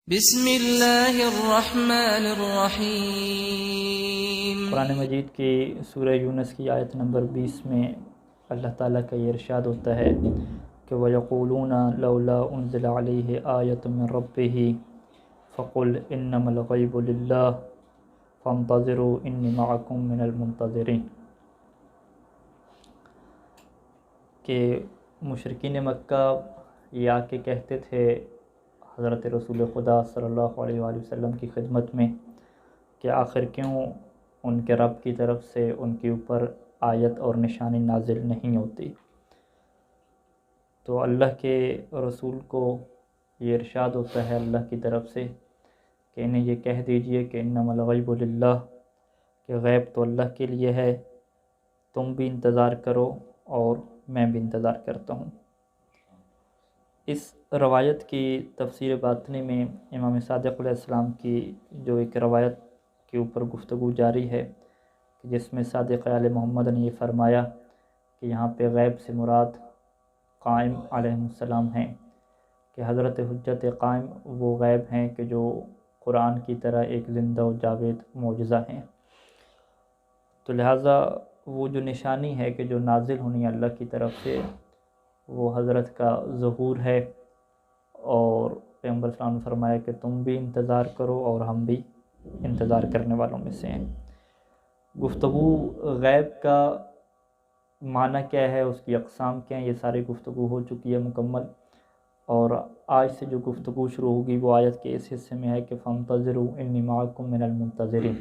بسم اللہ الرحمن الرحیم۔ قرآن مجید کی سورہ یونس کی آیت نمبر 20 میں اللہ تعالیٰ کا یہ ارشاد ہوتا ہے کہ وَيَقُولُونَ لَوْلَا أُنزِلَ عَلَيْهِ آيَةٌ مِّن رَّبِّهِ فَقُلْ إِنَّمَا الْغَيْبُ لِلَّهِ فَانتَظِرُوا إِنِّي مَعَكُم مِّنَ الْمُنتَظِرِينَ، کہ مشرکین مکہ یہ آ کے کہتے تھے حضرت رسول خدا صلی اللہ علیہ وآلہ وسلم کی خدمت میں کہ آخر کیوں ان کے رب کی طرف سے ان کے اوپر آیت اور نشانی نازل نہیں ہوتی۔ تو اللہ کے رسول کو یہ ارشاد ہوتا ہے اللہ کی طرف سے کہ انہیں یہ کہہ دیجئے کہ انما الغیب للہ، کہ غیب تو اللہ کے لیے ہے، تم بھی انتظار کرو اور میں بھی انتظار کرتا ہوں۔ اس روایت کی تفسیر باطنی میں امام صادق علیہ السلام کی جو ایک روایت کے اوپر گفتگو جاری ہے، جس میں صادق آل محمد نے یہ فرمایا کہ یہاں پہ غیب سے مراد قائم علیہ السلام ہیں، کہ حضرت حجت قائم وہ غیب ہیں کہ جو قرآن کی طرح ایک زندہ و جاوید معجزہ ہیں۔ تو لہٰذا وہ جو نشانی ہے کہ جو نازل ہونی ہے اللہ کی طرف سے، وہ حضرت کا ظہور ہے، اور پیغمبر صلی اللہ علیہ وسلم نے فرمایا کہ تم بھی انتظار کرو اور ہم بھی انتظار کرنے والوں میں سے ہیں۔ گفتگو غیب کا معنی کیا ہے، اس کی اقسام کیا ہیں، یہ ساری گفتگو ہو چکی ہے مکمل، اور آج سے جو گفتگو شروع ہوگی وہ آیت کے اس حصے میں ہے کہ فَانتَظِرُوا إِنِّي مَعَكُم مِّنَ الْمُنتَظِرِينَ۔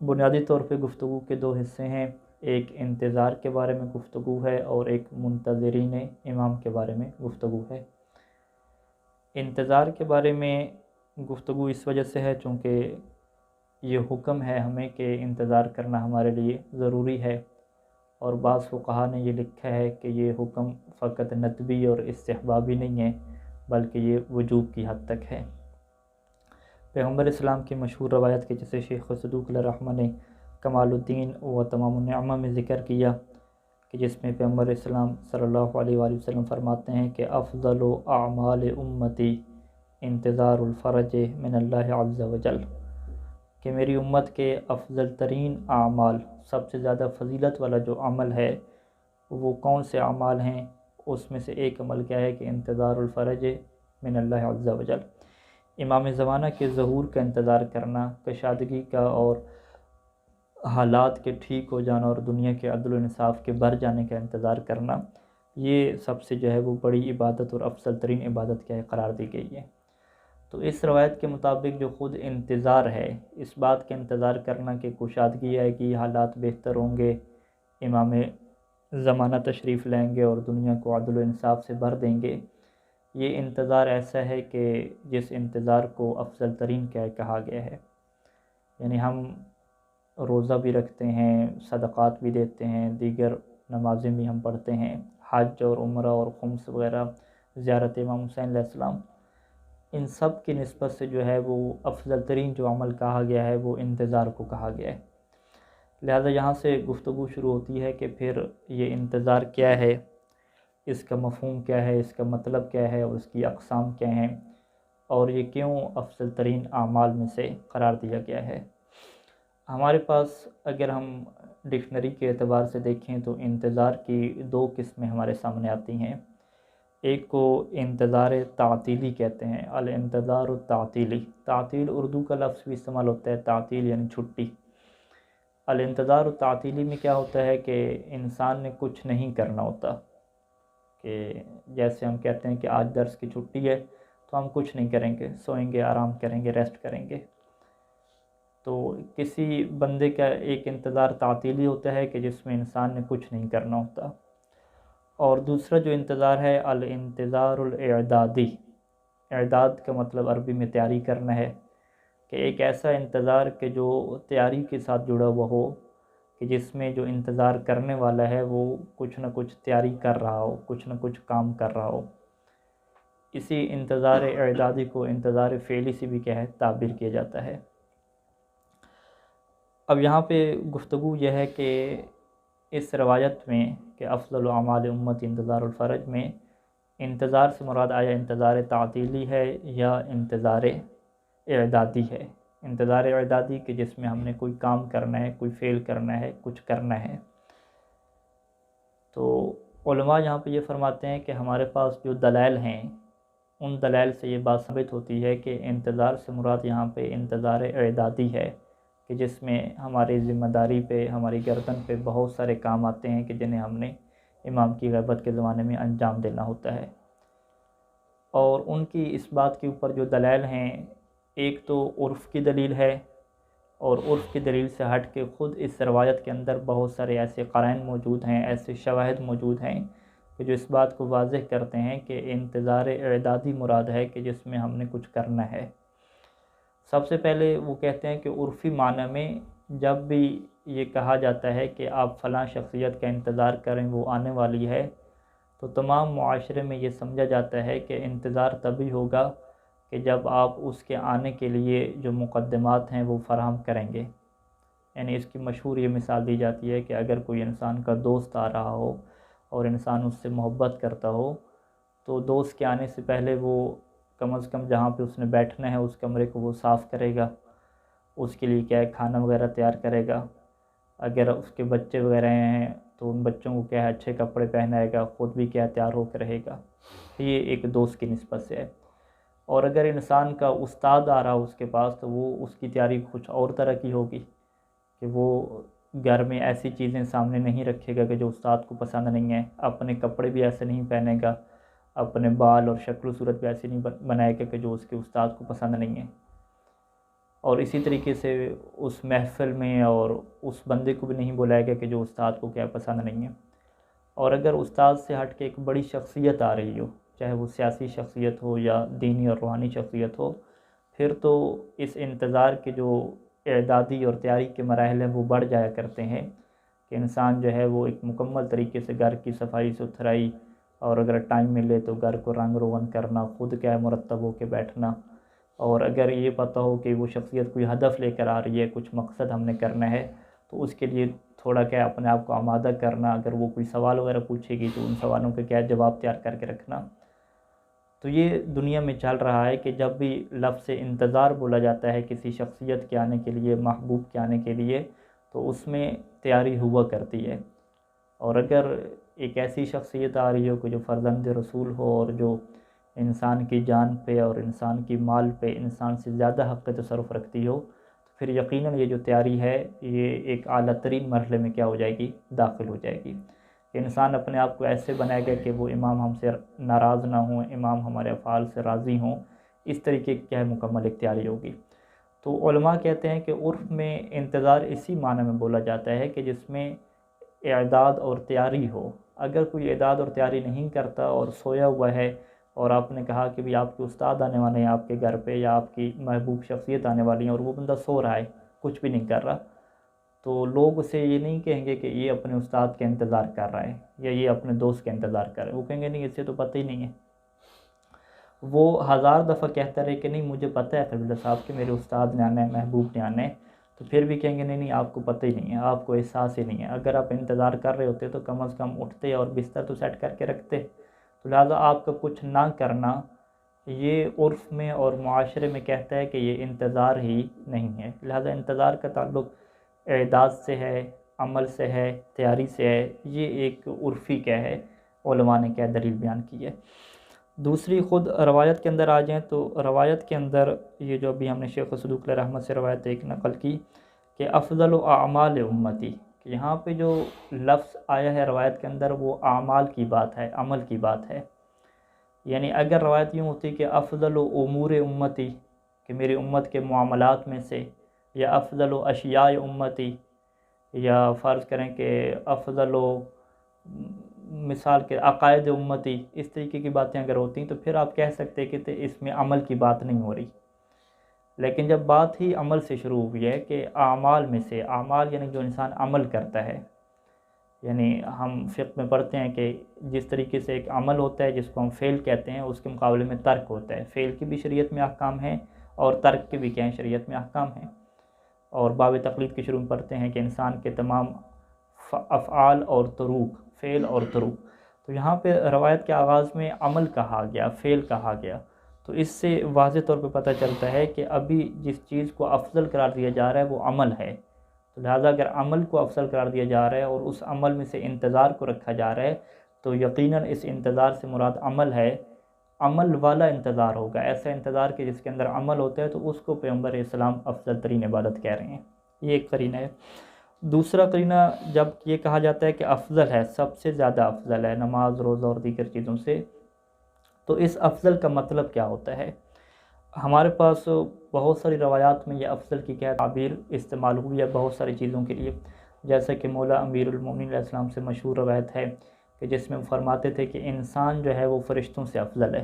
بنیادی طور پہ گفتگو کے دو حصے ہیں، ایک انتظار کے بارے میں گفتگو ہے اور ایک منتظرین امام کے بارے میں گفتگو ہے۔ انتظار کے بارے میں گفتگو اس وجہ سے ہے چونکہ یہ حکم ہے ہمیں کہ انتظار کرنا ہمارے لیے ضروری ہے، اور بعض فقہا نے یہ لکھا ہے کہ یہ حکم فقط ندبی اور استحبابی نہیں ہے بلکہ یہ وجوب کی حد تک ہے۔ پیغمبر اسلام کی مشہور روایت کے جسے شیخ صدوق علیہ الرحمہ نے کمال الدین و تمام النعمہ میں ذکر کیا، کہ جس میں پیغمبر اسلام صلی اللہ علیہ وآلہ وسلم فرماتے ہیں کہ افضل اعمال امتی انتظار الفرج من اللہ عز وجل، کہ میری امت کے افضل ترین اعمال، سب سے زیادہ فضیلت والا جو عمل ہے وہ کون سے اعمال ہیں، اس میں سے ایک عمل کیا ہے کہ انتظار الفرج من اللہ عز وجل، امام زمانہ کے ظہور کا انتظار کرنا، کشادگی کا اور حالات کے ٹھیک ہو جانا اور دنیا کے عدل و انصاف کے بڑھ جانے کا انتظار کرنا، یہ سب سے جو ہے وہ بڑی عبادت اور افضل ترین عبادت کیا ہے قرار دی گئی ہے۔ تو اس روایت کے مطابق جو خود انتظار ہے، اس بات کا انتظار کرنا کہ کشادگی آئے گی، حالات بہتر ہوں گے، امام زمانہ تشریف لائیں گے اور دنیا کو عدل و انصاف سے بھر دیں گے، یہ انتظار ایسا ہے کہ جس انتظار کو افضل ترین کیا کہا گیا ہے۔ یعنی ہم روزہ بھی رکھتے ہیں، صدقات بھی دیتے ہیں، دیگر نمازیں بھی ہم پڑھتے ہیں، حج اور عمرہ اور خمس وغیرہ، زیارت امام حسین علیہ السلام، ان سب کی نسبت سے جو ہے وہ افضل ترین جو عمل کہا گیا ہے وہ انتظار کو کہا گیا ہے۔ لہذا یہاں سے گفتگو شروع ہوتی ہے کہ پھر یہ انتظار کیا ہے، اس کا مفہوم کیا ہے، اس کا مطلب کیا ہے اور اس کی اقسام کیا ہیں، اور یہ کیوں افضل ترین اعمال میں سے قرار دیا گیا ہے۔ ہمارے پاس اگر ہم ڈکشنری کے اعتبار سے دیکھیں تو انتظار کی دو قسمیں ہمارے سامنے آتی ہیں۔ ایک کو انتظار تعطیلی کہتے ہیں، الانتظار التعطیلی، تعطیل اردو کا لفظ بھی استعمال ہوتا ہے، تعطیل یعنی چھٹی۔ الانتظار التعطیلی میں کیا ہوتا ہے کہ انسان نے کچھ نہیں کرنا ہوتا، کہ جیسے ہم کہتے ہیں کہ آج درس کی چھٹی ہے تو ہم کچھ نہیں کریں گے، سوئیں گے، آرام کریں گے، ریسٹ کریں گے۔ تو کسی بندے کا ایک انتظار تعطیلی ہوتا ہے کہ جس میں انسان نے کچھ نہیں کرنا ہوتا، اور دوسرا جو انتظار ہے الانتظار الاعدادی، اعداد کا مطلب عربی میں تیاری کرنا ہے، کہ ایک ایسا انتظار کہ جو تیاری کے ساتھ جڑا ہوا ہو، کہ جس میں جو انتظار کرنے والا ہے وہ کچھ نہ کچھ تیاری کر رہا ہو، کچھ نہ کچھ کام کر رہا ہو۔ اسی انتظار اعدادی کو انتظار فعلی سے بھی کیا ہے تعبیر کیا جاتا ہے۔ اب یہاں پہ گفتگو یہ ہے کہ اس روایت میں کہ افضل اعمال امت انتظار الفرج میں انتظار سے مراد آیا انتظار تعطیلی ہے یا انتظار اعدادی ہے؟ انتظار اعدادی کہ جس میں ہم نے کوئی کام کرنا ہے، کوئی فعل کرنا ہے، کچھ کرنا ہے۔ تو علماء یہاں پہ یہ فرماتے ہیں کہ ہمارے پاس جو دلائل ہیں ان دلائل سے یہ بات ثابت ہوتی ہے کہ انتظار سے مراد یہاں پہ انتظار اعدادی ہے، کہ جس میں ہماری ذمہ داری پہ، ہماری گردن پہ بہت سارے کام آتے ہیں کہ جنہیں ہم نے امام کی غیبت کے زمانے میں انجام دینا ہوتا ہے۔ اور ان کی اس بات کے اوپر جو دلائل ہیں، ایک تو عرف کی دلیل ہے، اور عرف کی دلیل سے ہٹ کے خود اس روایت کے اندر بہت سارے ایسے قرائن موجود ہیں، ایسے شواہد موجود ہیں کہ جو اس بات کو واضح کرتے ہیں کہ انتظار اعدادی مراد ہے کہ جس میں ہم نے کچھ کرنا ہے۔ سب سے پہلے وہ کہتے ہیں کہ عرفی معنی میں جب بھی یہ کہا جاتا ہے کہ آپ فلاں شخصیت کا انتظار کریں، وہ آنے والی ہے، تو تمام معاشرے میں یہ سمجھا جاتا ہے کہ انتظار تبھی ہوگا کہ جب آپ اس کے آنے کے لیے جو مقدمات ہیں وہ فراہم کریں گے۔ یعنی اس کی مشہور یہ مثال دی جاتی ہے کہ اگر کوئی انسان کا دوست آ رہا ہو اور انسان اس سے محبت کرتا ہو، تو دوست کے آنے سے پہلے وہ کم از کم جہاں پہ اس نے بیٹھنا ہے اس کمرے کو وہ صاف کرے گا، اس کے لیے کیا ہے کھانا وغیرہ تیار کرے گا، اگر اس کے بچے وغیرہ ہیں تو ان بچوں کو کیا ہے اچھے کپڑے پہنائے گا، خود بھی کیا تیار ہو کے رہے گا۔ یہ ایک دوست کی نسبت سے ہے۔ اور اگر انسان کا استاد آ رہا ہو اس کے پاس، تو وہ اس کی تیاری کچھ اور طرح کی ہوگی کہ وہ گھر میں ایسی چیزیں سامنے نہیں رکھے گا کہ جو استاد کو پسند نہیں ہیں، اپنے کپڑے بھی ایسے نہیں پہنے گا، اپنے بال اور شکل و صورت بھی ایسی نہیں بنائے گا کہ جو اس کے استاد کو پسند نہیں ہے۔ اور اسی طریقے سے اس محفل میں اور اس بندے کو بھی نہیں بلائے گا کہ جو استاد کو کیا پسند نہیں ہے۔ اور اگر استاد سے ہٹ کے ایک بڑی شخصیت آ رہی ہو، چاہے وہ سیاسی شخصیت ہو یا دینی اور روحانی شخصیت ہو، پھر تو اس انتظار کے جو اعدادی اور تیاری کے مراحل ہیں وہ بڑھ جایا کرتے ہیں کہ انسان جو ہے وہ ایک مکمل طریقے سے گھر کی صفائی ستھرائی، اور اگر ٹائم ملے تو گھر کو رنگ روغن کرنا، خود کیا ہے مرتب ہو کے بیٹھنا، اور اگر یہ پتہ ہو کہ وہ شخصیت کوئی ہدف لے کر آ رہی ہے، کچھ مقصد ہم نے کرنا ہے، تو اس کے لیے تھوڑا کیا اپنے آپ کو آمادہ کرنا، اگر وہ کوئی سوال وغیرہ پوچھے گی تو ان سوالوں کے کیا جواب تیار کر کے رکھنا۔ تو یہ دنیا میں چل رہا ہے کہ جب بھی لفظ انتظار بولا جاتا ہے کسی شخصیت کے آنے کے لیے، محبوب کے آنے کے لیے، تو اس میں تیاری ہوا کرتی ہے۔ اور اگر ایک ایسی شخصیت آ رہی ہو کہ جو فرزند رسول ہو اور جو انسان کی جان پہ اور انسان کی مال پہ انسان سے زیادہ حق تصرف رکھتی ہو، تو پھر یقیناً یہ جو تیاری ہے یہ ایک اعلیٰ ترین مرحلے میں کیا ہو جائے گی، داخل ہو جائے گی۔ انسان اپنے آپ کو ایسے بنائے گا کہ وہ امام ہم سے ناراض نہ ہوں، امام ہمارے افعال سے راضی ہوں، اس طریقے کی کیا ہے مکمل ایک تیاری ہوگی۔ تو علماء کہتے ہیں کہ عرف میں انتظار اسی معنی میں بولا جاتا ہے کہ جس میں اعداد اور تیاری ہو۔ اگر کوئی اعداد اور تیاری نہیں کرتا اور سویا ہوا ہے، اور آپ نے کہا کہ بھی آپ کے استاد آنے والے ہیں آپ کے گھر پہ، یا آپ کی محبوب شخصیت آنے والی ہیں، اور وہ بندہ سو رہا ہے، کچھ بھی نہیں کر رہا، تو لوگ اسے یہ نہیں کہیں گے کہ یہ اپنے استاد کا انتظار کر رہا ہے یا یہ اپنے دوست کا انتظار کر رہا ہے۔ وہ کہیں گے نہیں، اسے تو پتہ ہی نہیں ہے۔ وہ 1000 دفعہ کہتا رہے کہ نہیں مجھے پتہ ہے قبیلہ صاحب کہ میرے استاد نے آنا ہے، محبوب نے آنا ہے، تو پھر بھی کہیں گے نہیں نہیں آپ کو پتہ ہی نہیں ہے، آپ کو احساس ہی نہیں ہے۔ اگر آپ انتظار کر رہے ہوتے تو کم از کم اٹھتے اور بستر تو سیٹ کر کے رکھتے۔ تو لہٰذا آپ کا کچھ نہ کرنا یہ عرف میں اور معاشرے میں کہتا ہے کہ یہ انتظار ہی نہیں ہے۔ لہٰذا انتظار کا تعلق اعداد سے ہے، عمل سے ہے، تیاری سے ہے۔ یہ ایک عرفی کیا ہے، علماء نے کیا دلیل بیان کی ہے۔ دوسری خود روایت کے اندر آ جائیں تو روایت کے اندر یہ جو ابھی ہم نے شیخ صدوق علیہ رحمت سے روایت ایک نقل کی کہ افضل اعمال امتی، کہ یہاں پہ جو لفظ آیا ہے روایت کے اندر وہ اعمال کی بات ہے، عمل کی بات ہے۔ یعنی اگر روایت یوں ہوتی کہ افضل امور امتی، کہ میری امت کے معاملات میں سے، یا افضل اشیاء امتی، یا فرض کریں کہ افضل مثال کے عقائد امتی، اس طریقے کی باتیں اگر ہوتی ہیں تو پھر آپ کہہ سکتے کہ اس میں عمل کی بات نہیں ہو رہی۔ لیکن جب بات ہی عمل سے شروع ہوئی ہے کہ اعمال میں سے، اعمال یعنی جو انسان عمل کرتا ہے، یعنی ہم فقہ میں پڑھتے ہیں کہ جس طریقے سے ایک عمل ہوتا ہے جس کو ہم فعل کہتے ہیں، اس کے مقابلے میں ترک ہوتا ہے۔ فعل کی بھی شریعت میں احکام ہیں اور ترک کے بھی کیا ہیں، شریعت میں احکام ہیں۔ اور باب تقلید کے شروع میں پڑھتے ہیں کہ انسان کے تمام افعال اور تروک، فعل اور تروک، تو تو یہاں پہ روایت کے آغاز میں عمل کہا گیا، فعل کہا گیا، تو اس سے واضح طور پہ پتہ چلتا ہے کہ ابھی جس چیز کو افضل قرار دیا جا رہا ہے وہ عمل ہے، تو لہٰذا اگر عمل کو افضل قرار دیا جا رہا ہے اور اس عمل میں سے انتظار کو رکھا جا رہا ہے تو یقیناً اس انتظار سے مراد عمل ہے، عمل والا انتظار ہوگا، ایسا انتظار کہ جس کے اندر عمل ہوتا ہے، تو اس کو پیغمبر اسلام افضل ترین عبادت کہہ رہے ہیں۔ یہ ایک قرینہ ہے۔ دوسرا قرینہ جب یہ کہا جاتا ہے کہ افضل ہے، سب سے زیادہ افضل ہے نماز، روزہ اور دیگر چیزوں سے، تو اس افضل کا مطلب کیا ہوتا ہے؟ ہمارے پاس بہت ساری روایات میں یہ افضل کی کیا تعبیر استعمال ہوئی ہے بہت ساری چیزوں کے لیے، جیسا کہ مولا امیر المومنین علیہ السلام سے مشہور روایت ہے کہ جس میں وہ فرماتے تھے کہ انسان جو ہے وہ فرشتوں سے افضل ہے،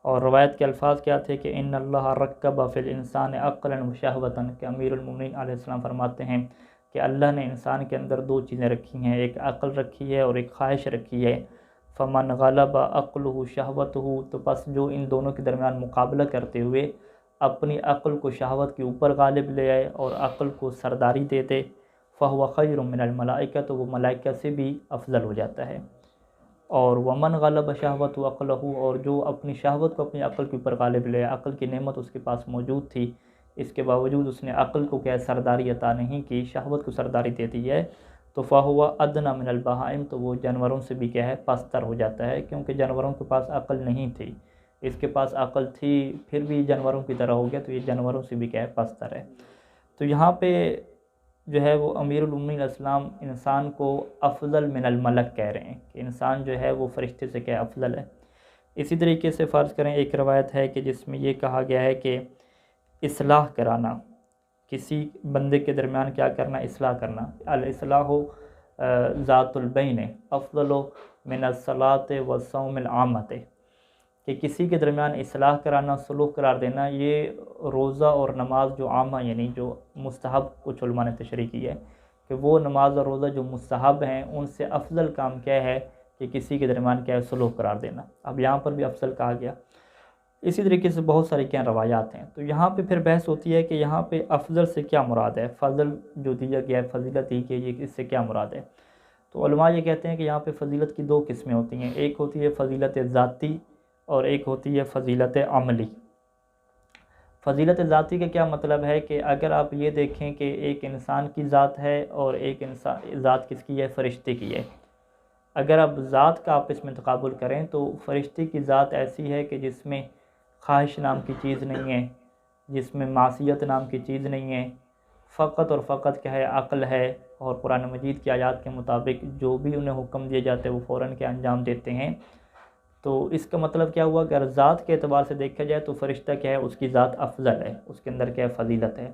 اور روایت کے الفاظ کیا تھے کہ ان اللہ رکب فی الانسان عقلا و شہوتا، کہ امیر المومنین علیہ السلام فرماتے ہیں کہ اللہ نے انسان کے اندر دو چیزیں رکھی ہیں، ایک عقل رکھی ہے اور ایک خواہش رکھی ہے، فمن غلب عقلہ شہوتہ، تو پس جو ان دونوں کے درمیان مقابلہ کرتے ہوئے اپنی عقل کو شہوت کے اوپر غالب لے آئے اور عقل کو سرداری دے دے، فہو خیر من الملائکہ، تو وہ ملائکہ سے بھی افضل ہو جاتا ہے، اور ومن غلب شہوت عقلہ، اور جو اپنی شہوت کو اپنی عقل کے اوپر غالب لے، عقل کی نعمت اس کے پاس موجود تھی، اس کے باوجود اس نے عقل کو کیا سرداری عطا نہیں کی، شہوت کو سرداری دے دی ہے، تو فہو ادنی من البہائم، تو وہ جانوروں سے بھی کیا ہے پستر ہو جاتا ہے، کیونکہ جانوروں کے پاس عقل نہیں تھی، اس کے پاس عقل تھی پھر بھی جانوروں کی طرح ہو گیا، تو یہ جانوروں سے بھی کیا ہے پستر ہے۔ تو یہاں پہ جو ہے وہ امیر المومنین علیہ السلام انسان کو افضل من الملک کہہ رہے ہیں کہ انسان جو ہے وہ فرشتے سے کیا افضل ہے۔ اسی طریقے سے فرض کریں ایک روایت ہے کہ جس میں یہ کہا گیا ہے کہ اصلاح کرانا، کسی بندے کے درمیان کیا کرنا، اصلاح کرنا، الاصلاح ذات البین افضل من الصلاۃ والصوم العامۃ، کہ کسی کے درمیان اصلاح کرانا، صلح قرار دینا، یہ روزہ اور نماز جو عامہ یعنی جو مستحب کچھ علماء نے تشریح کی ہے کہ وہ نماز اور روزہ جو مستحب ہیں ان سے افضل کام کیا ہے کہ کسی کے درمیان کیا ہے صلح قرار دینا۔ اب یہاں پر بھی افضل کہا گیا۔ اسی طریقے سے بہت ساری کیا روایات ہیں، تو یہاں پہ پھر بحث ہوتی ہے کہ یہاں پہ افضل سے کیا مراد ہے، فضل جو دیا گیا ہے، فضیلت دی کہ یہ اس سے کیا مراد ہے؟ تو علماء یہ کہتے ہیں کہ یہاں پہ فضیلت کی دو قسمیں ہوتی ہیں، ایک ہوتی ہے فضیلت ذاتی اور ایک ہوتی ہے فضیلت عملی۔ فضیلت ذاتی کا کیا مطلب ہے کہ اگر آپ یہ دیکھیں کہ ایک انسان کی ذات ہے اور ایک انسان ذات کس کی ہے، فرشتے کی ہے، اگر آپ ذات کا آپس میں تقابل کریں تو فرشتے کی ذات ایسی ہے کہ جس میں خواہش نام کی چیز نہیں ہے، جس میں معصیت نام کی چیز نہیں ہے، فقط اور فقط کیا ہے عقل ہے، اور قرآن مجید کی آیات کے مطابق جو بھی انہیں حکم دیا جاتا ہے وہ فوراً کے انجام دیتے ہیں۔ تو اس کا مطلب کیا ہوا کہ اگر ذات کے اعتبار سے دیکھا جائے تو فرشتہ کیا ہے، اس کی ذات افضل ہے، اس کے اندر کیا ہے فضیلت ہے،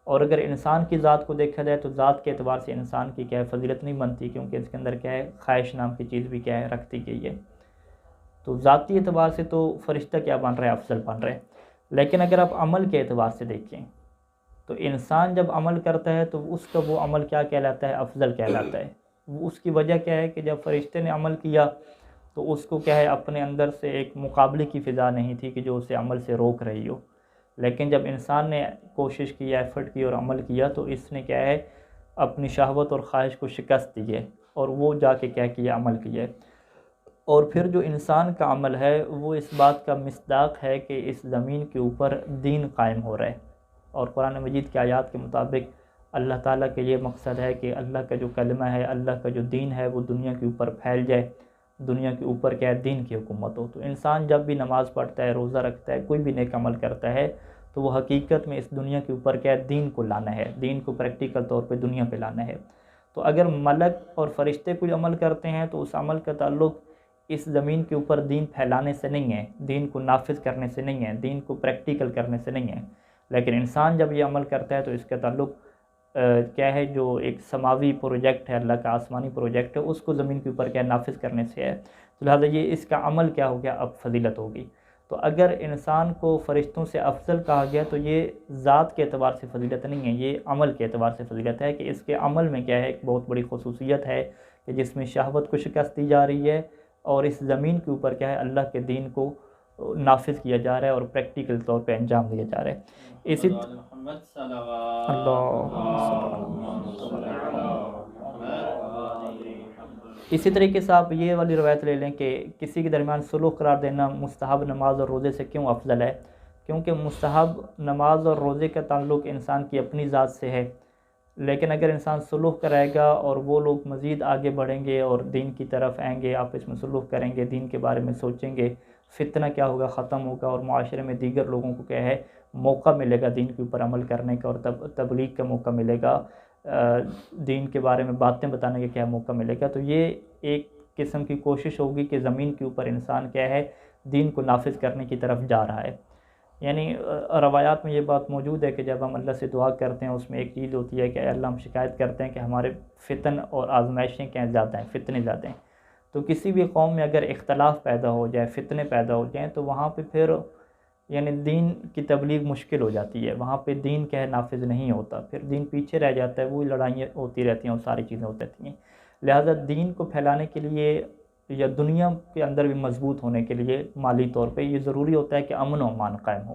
اور اگر انسان کی ذات کو دیکھا جائے تو ذات کے اعتبار سے انسان کی کیا ہے فضیلت نہیں بنتی، کیونکہ اس کے اندر کیا ہے خواہش نام کی چیز بھی کیا ہے رکھتی گئی ہے۔ تو ذاتی اعتبار سے تو فرشتہ کیا بن رہا ہے، افضل بن رہا ہے، لیکن اگر آپ عمل کے اعتبار سے دیکھیں تو انسان جب عمل کرتا ہے تو اس کا وہ عمل کیا کہلاتا ہے، افضل کہلاتا ہے۔ وہ اس کی وجہ کیا ہے کہ جب فرشتے نے عمل کیا تو اس کو کیا ہے اپنے اندر سے ایک مقابلے کی فضا نہیں تھی کہ جو اسے عمل سے روک رہی ہو، لیکن جب انسان نے کوشش کی، ایفرٹ کی اور عمل کیا تو اس نے کیا ہے اپنی شہوت اور خواہش کو شکست دی ہے، اور وہ جا کے کیا کیا، عمل کیا ہے، اور پھر جو انسان کا عمل ہے وہ اس بات کا مصداق ہے کہ اس زمین کے اوپر دین قائم ہو رہا ہے، اور قرآن مجید کی آیات کے مطابق اللہ تعالیٰ کے یہ مقصد ہے کہ اللہ کا جو کلمہ ہے، اللہ کا جو دین ہے وہ دنیا کے اوپر پھیل جائے، دنیا کے اوپر کیا ہے دین کی حکومت ہو۔ تو انسان جب بھی نماز پڑھتا ہے، روزہ رکھتا ہے، کوئی بھی نیک عمل کرتا ہے تو وہ حقیقت میں اس دنیا کے اوپر کیا ہے دین کو لانا ہے، دین کو پریکٹیکل طور پہ دنیا پہ لانا ہے۔ تو اگر ملک اور فرشتے کوئی عمل کرتے ہیں تو اس عمل کا تعلق اس زمین کے اوپر دین پھیلانے سے نہیں ہے، دین کو نافذ کرنے سے نہیں ہے، دین کو پریکٹیکل کرنے سے نہیں ہے، لیکن انسان جب یہ عمل کرتا ہے تو اس کا تعلق کیا ہے، جو ایک سماوی پروجیکٹ ہے، اللہ کا آسمانی پروجیکٹ ہے، اس کو زمین کے اوپر کیا نافذ کرنے سے ہے، تو لہٰذا یہ اس کا عمل کیا ہو گیا، اب فضیلت ہوگی۔ تو اگر انسان کو فرشتوں سے افضل کہا گیا تو یہ ذات کے اعتبار سے فضیلت نہیں ہے، یہ عمل کے اعتبار سے فضیلت ہے کہ اس کے عمل میں کیا ہے ایک بہت بڑی خصوصیت ہے کہ جس میں شہوت کو شکست دی جا رہی ہے، اور اس زمین کے اوپر کیا ہے اللہ کے دین کو نافذ کیا جا رہا ہے اور پریکٹیکل طور پہ انجام دیا جا رہا ہے۔ اسی اللہ اسی طریقے سے آپ یہ والی روایت لے لیں کہ کسی کے درمیان سلوک قرار دینا مستحب نماز اور روزے سے کیوں افضل ہے، کیونکہ مستحب نماز اور روزے کا تعلق انسان کی اپنی ذات سے ہے، لیکن اگر انسان سلوک کرائے گا اور وہ لوگ مزید آگے بڑھیں گے اور دین کی طرف آئیں گے، آپس میں سلوک کریں گے، دین کے بارے میں سوچیں گے، فتنہ کیا ہوگا ختم ہوگا، اور معاشرے میں دیگر لوگوں کو کیا ہے موقع ملے گا دین کے اوپر عمل کرنے کا، اور تبلیغ کا موقع ملے گا، دین کے بارے میں باتیں بتانے کا کیا موقع ملے گا، تو یہ ایک قسم کی کوشش ہوگی کہ زمین کے اوپر انسان کیا ہے دین کو نافذ کرنے کی طرف جا رہا ہے۔ یعنی روایات میں یہ بات موجود ہے کہ جب ہم اللہ سے دعا کرتے ہیں اس میں ایک چیز ہوتی ہے کہ اے اللہ ہم شکایت کرتے ہیں کہ ہمارے فتن اور آزمائشیں کیا زیادہ ہیں، فتنے زیادہ ہیں۔ تو کسی بھی قوم میں اگر اختلاف پیدا ہو جائے، فتنے پیدا ہو جائیں، تو وہاں پہ پھر یعنی دین کی تبلیغ مشکل ہو جاتی ہے، وہاں پہ دین کیا ہے نافذ نہیں ہوتا، پھر دین پیچھے رہ جاتا ہے، وہی لڑائیاں ہوتی رہتی ہیں اور ساری چیزیں ہوتی رہتی ہیں۔ لہٰذا دین کو پھیلانے کے لیے یا دنیا کے اندر بھی مضبوط ہونے کے لیے مالی طور پہ یہ ضروری ہوتا ہے کہ امن و امان قائم ہو۔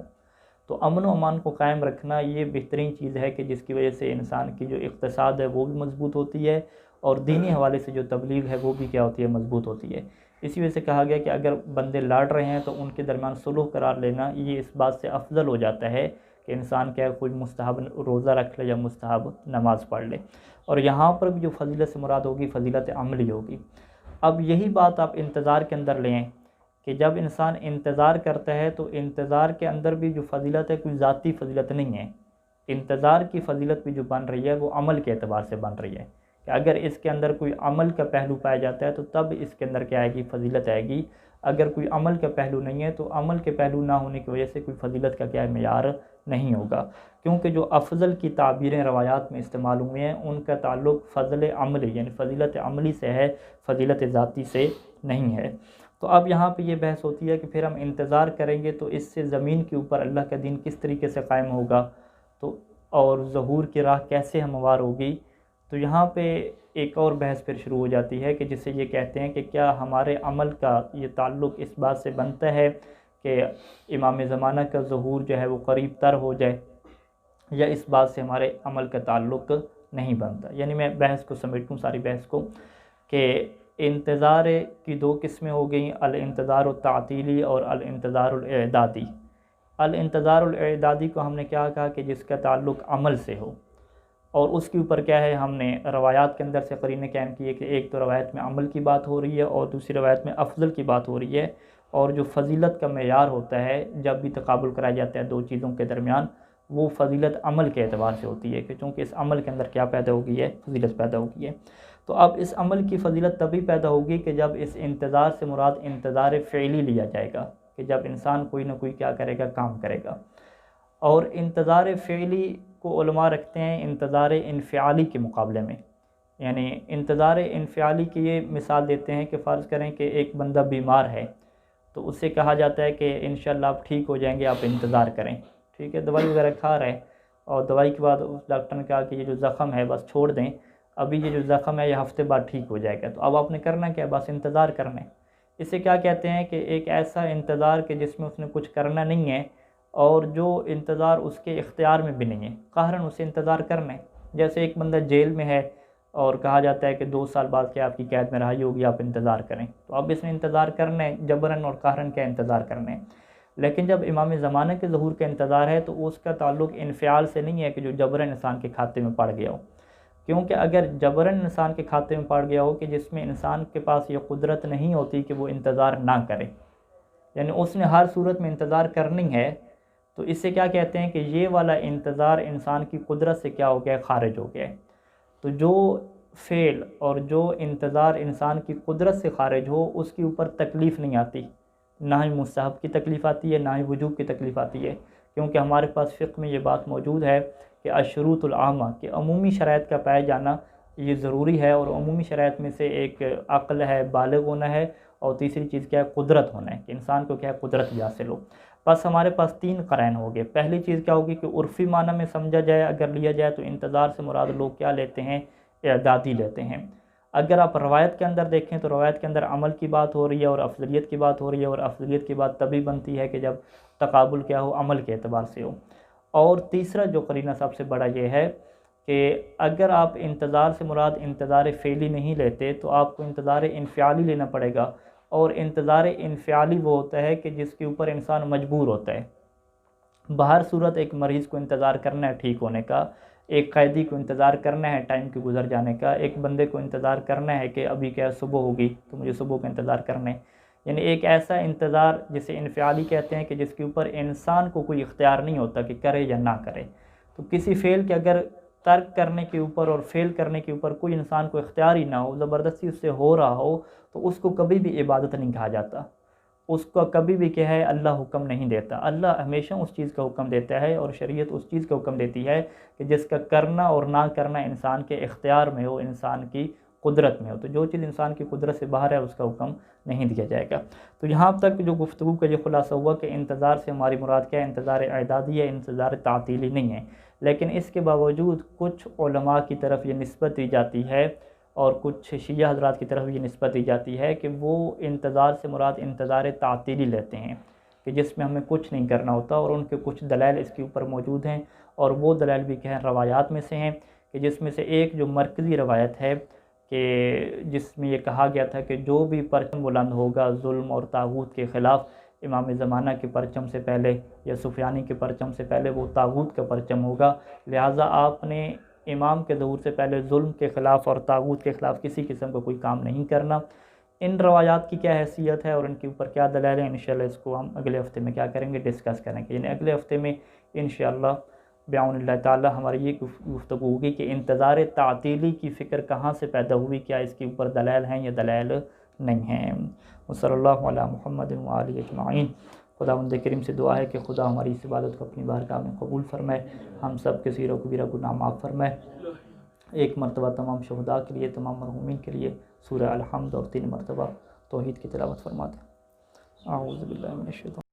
تو امن و امان کو قائم رکھنا یہ بہترین چیز ہے کہ جس کی وجہ سے انسان کی جو اقتصاد ہے وہ بھی مضبوط ہوتی ہے، اور دینی حوالے سے جو تبلیغ ہے وہ بھی کیا ہوتی ہے مضبوط ہوتی ہے۔ اسی وجہ سے کہا گیا کہ اگر بندے لڑ رہے ہیں تو ان کے درمیان صلح قرار لینا یہ اس بات سے افضل ہو جاتا ہے کہ انسان کیا کوئی مستحب روزہ رکھ لے یا مستحب نماز پڑھ لے۔ اور یہاں پر بھی جو فضیلت سے مراد ہوگی فضیلت عملی ہوگی۔ اب یہی بات آپ انتظار کے اندر لیں کہ جب انسان انتظار کرتا ہے تو انتظار کے اندر بھی جو فضیلت ہے کوئی ذاتی فضیلت نہیں ہے، انتظار کی فضیلت بھی جو بن رہی ہے وہ عمل کے اعتبار سے بن رہی ہے، کہ اگر اس کے اندر کوئی عمل کا پہلو پایا جاتا ہے تو تب اس کے اندر کیا آئے گی فضیلت آئے گی، اگر کوئی عمل کا پہلو نہیں ہے تو عمل کے پہلو نہ ہونے کی وجہ سے کوئی فضیلت کا کیا معیار نہیں ہوگا، کیونکہ جو افضل کی تعبیریں روایات میں استعمال ہوئے ہیں ان کا تعلق فضل عملی یعنی فضیلت عملی سے ہے، فضیلت ذاتی سے نہیں ہے۔ تو اب یہاں پہ یہ بحث ہوتی ہے کہ پھر ہم انتظار کریں گے تو اس سے زمین کے اوپر اللہ کا دین کس طریقے سے قائم ہوگا، تو اور ظہور کی راہ کیسے ہموار ہوگی۔ تو یہاں پہ ایک اور بحث پھر شروع ہو جاتی ہے کہ جسے یہ کہتے ہیں کہ کیا ہمارے عمل کا یہ تعلق اس بات سے بنتا ہے کہ امام زمانہ کا ظہور جو ہے وہ قریب تر ہو جائے، یا اس بات سے ہمارے عمل کا تعلق نہیں بنتا۔ یعنی میں بحث کو سمیٹوں ساری بحث کو کہ انتظار کی دو قسمیں ہو گئیں، الانتظار التعطیلی اور الانتظار الاعدادی۔ الانتظار الاعدادی کو ہم نے کیا کہا کہ جس کا تعلق عمل سے ہو، اور اس کے اوپر کیا ہے ہم نے روایات کے اندر سے قرینے قائم کیے کہ ایک تو روایت میں عمل کی بات ہو رہی ہے اور دوسری روایت میں افضل کی بات ہو رہی ہے، اور جو فضیلت کا معیار ہوتا ہے جب بھی تقابل کرایا جاتا ہے دو چیزوں کے درمیان وہ فضیلت عمل کے اعتبار سے ہوتی ہے، کہ چونکہ اس عمل کے اندر کیا پیدا ہو گئی ہے فضیلت پیدا ہو گئی ہے۔ تو اب اس عمل کی فضیلت تبھی پیدا ہوگی کہ جب اس انتظار سے مراد انتظار فعلی لیا جائے گا، کہ جب انسان کوئی نہ کوئی کیا کرے گا کام کرے گا۔ اور انتظار فعلی کو علماء رکھتے ہیں انتظار انفعالی کے مقابلے میں، یعنی انتظار انفعالی کی یہ مثال دیتے ہیں کہ فرض کریں کہ ایک بندہ بیمار ہے تو اس سے کہا جاتا ہے کہ انشاءاللہ آپ ٹھیک ہو جائیں گے، آپ انتظار کریں، ٹھیک ہے، دوائی وغیرہ کھا رہے ہیں، اور دوائی کے بعد اس ڈاکٹر نے کہا کہ یہ جو زخم ہے بس چھوڑ دیں، ابھی یہ جو زخم ہے یہ ہفتے بعد ٹھیک ہو جائے گا، تو اب آپ نے کرنا کیا، بس انتظار کرنا ہے۔ اسے کیا کہتے ہیں کہ ایک ایسا انتظار کہ جس میں اس نے کچھ کرنا نہیں ہے، اور جو انتظار اس کے اختیار میں بھی نہیں ہے، قہراً اسے انتظار کرنا ہے۔ جیسے ایک بندہ جیل میں ہے اور کہا جاتا ہے کہ 2 سال بعد کیا آپ کی قید میں رہائی ہوگی، آپ انتظار کریں، تو اب اس نے انتظار کرنا ہے، جبراً اور قہراً کیا انتظار کرنا ہے۔ لیکن جب امام زمانہ کے ظہور کا انتظار ہے تو اس کا تعلق انفعال سے نہیں ہے کہ جو جبراً انسان کے کھاتے میں پڑ گیا ہو، کیونکہ اگر جبراً انسان کے کھاتے میں پڑ گیا ہو کہ جس میں انسان کے پاس یہ قدرت نہیں ہوتی کہ وہ انتظار نہ کرے، یعنی اس نے ہر صورت میں انتظار کرنی ہے، تو اس سے کیا کہتے ہیں کہ یہ والا انتظار انسان کی قدرت سے کیا ہو گیا ہے، خارج ہو گیا ہے۔ تو جو فعل اور جو انتظار انسان کی قدرت سے خارج ہو اس کے اوپر تکلیف نہیں آتی، نہ ہی مستحب کی تکلیف آتی ہے نہ ہی وجوب کی تکلیف آتی ہے، کیونکہ ہمارے پاس فقہ میں یہ بات موجود ہے کہ الشروط العامہ کہ عمومی شرائط کا پایا جانا یہ ضروری ہے، اور عمومی شرائط میں سے ایک عقل ہے، بالغ ہونا ہے، اور تیسری چیز کیا ہے، قدرت ہونا ہے، کہ انسان کو کیا ہے قدرت بھی حاصل ہو۔ بس ہمارے پاس 3 قرائن ہو گئے۔ پہلی چیز کیا ہوگی کہ عرفی معنی میں سمجھا جائے، اگر لیا جائے تو انتظار سے مراد لوگ کیا لیتے ہیں، اعدادی لیتے ہیں۔ اگر آپ روایت کے اندر دیکھیں تو روایت کے اندر عمل کی بات ہو رہی ہے اور افضلیت کی بات ہو رہی ہے، اور افضلیت کی بات تبھی بنتی ہے کہ جب تقابل کیا ہو، عمل کے اعتبار سے ہو۔ اور تیسرا جو قرینہ سب سے بڑا یہ ہے کہ اگر آپ انتظار سے مراد انتظار فعلی نہیں لیتے تو آپ کو انتظار انفعالی لینا پڑے گا، اور انتظار انفعالی وہ ہوتا ہے کہ جس کے اوپر انسان مجبور ہوتا ہے۔ باہر صورت ایک مریض کو انتظار کرنا ہے ٹھیک ہونے کا، ایک قیدی کو انتظار کرنا ہے ٹائم کے گزر جانے کا، ایک بندے کو انتظار کرنا ہے کہ ابھی کیا صبح ہوگی تو مجھے صبح کا انتظار کرنا ہے، یعنی ایک ایسا انتظار جسے انفعالی کہتے ہیں کہ جس کے اوپر انسان کو کوئی اختیار نہیں ہوتا کہ کرے یا نہ کرے۔ تو کسی فعل کے اگر ترک کرنے کے اوپر اور فعل کرنے کے اوپر کوئی انسان کو اختیار ہی نہ ہو، زبردستی اس سے ہو رہا ہو، تو اس کو کبھی بھی عبادت نہیں کہا جاتا، اس کو کبھی بھی کیا ہے اللہ حکم نہیں دیتا۔ اللہ ہمیشہ اس چیز کا حکم دیتا ہے، اور شریعت اس چیز کا حکم دیتی ہے کہ جس کا کرنا اور نہ کرنا انسان کے اختیار میں ہو، انسان کی قدرت میں ہو۔ تو جو چیز انسان کی قدرت سے باہر ہے اس کا حکم نہیں دیا جائے گا۔ تو یہاں تک جو گفتگو کا یہ خلاصہ ہوا کہ انتظار سے ہماری مراد کیا ہے، انتظار اعدادی ہے، انتظار تعطیلی نہیں ہے۔ لیکن اس کے باوجود کچھ علماء کی طرف یہ نسبت دی جاتی ہے اور کچھ شیعہ حضرات کی طرف یہ نسبت دی جاتی ہے کہ وہ انتظار سے مراد انتظار تعطیلی لیتے ہیں، کہ جس میں ہمیں کچھ نہیں کرنا ہوتا، اور ان کے کچھ دلائل اس کے اوپر موجود ہیں، اور وہ دلائل بھی کہیں روایات میں سے ہیں، کہ جس میں سے ایک جو مرکزی روایت ہے کہ جس میں یہ کہا گیا تھا کہ جو بھی پرچم بلند ہوگا ظلم اور طاغوت کے خلاف امام زمانہ کے پرچم سے پہلے یا سفیانی کے پرچم سے پہلے، وہ طاغوت کا پرچم ہوگا، لہٰذا آپ نے امام کے ظہور سے پہلے ظلم کے خلاف اور طاغوت کے خلاف کسی قسم کا کوئی کام نہیں کرنا۔ ان روایات کی کیا حیثیت ہے اور ان کے اوپر کیا دلائل ہیں، انشاءاللہ اس کو ہم اگلے ہفتے میں کیا کریں گے، ڈسکس کریں گے، یعنی اگلے ہفتے میں انشاءاللہ بعون اللہ تعالی ہماری یہ گفتگو ہوگی کہ انتظار تعطیلی کی فکر کہاں سے پیدا ہوئی، کیا اس کے اوپر دلائل ہیں یا دلائل نہیں ہیں۔ وصلی اللہ علی محمد وآلہ اجمعین۔ خداوند کریم سے دعا ہے کہ خدا ہماری اس عبادت کو اپنی بارگاہ میں قبول فرمائے، ہم سب کے صغیر و کبیرہ گناہ معاف فرمائے۔ ایک مرتبہ تمام شہداء کے لیے، تمام مرحومین کے لیے سورہ الحمد اور 3 مرتبہ توحید کی تلاوت فرما دیں۔ اعوذ باللہ من الشیطان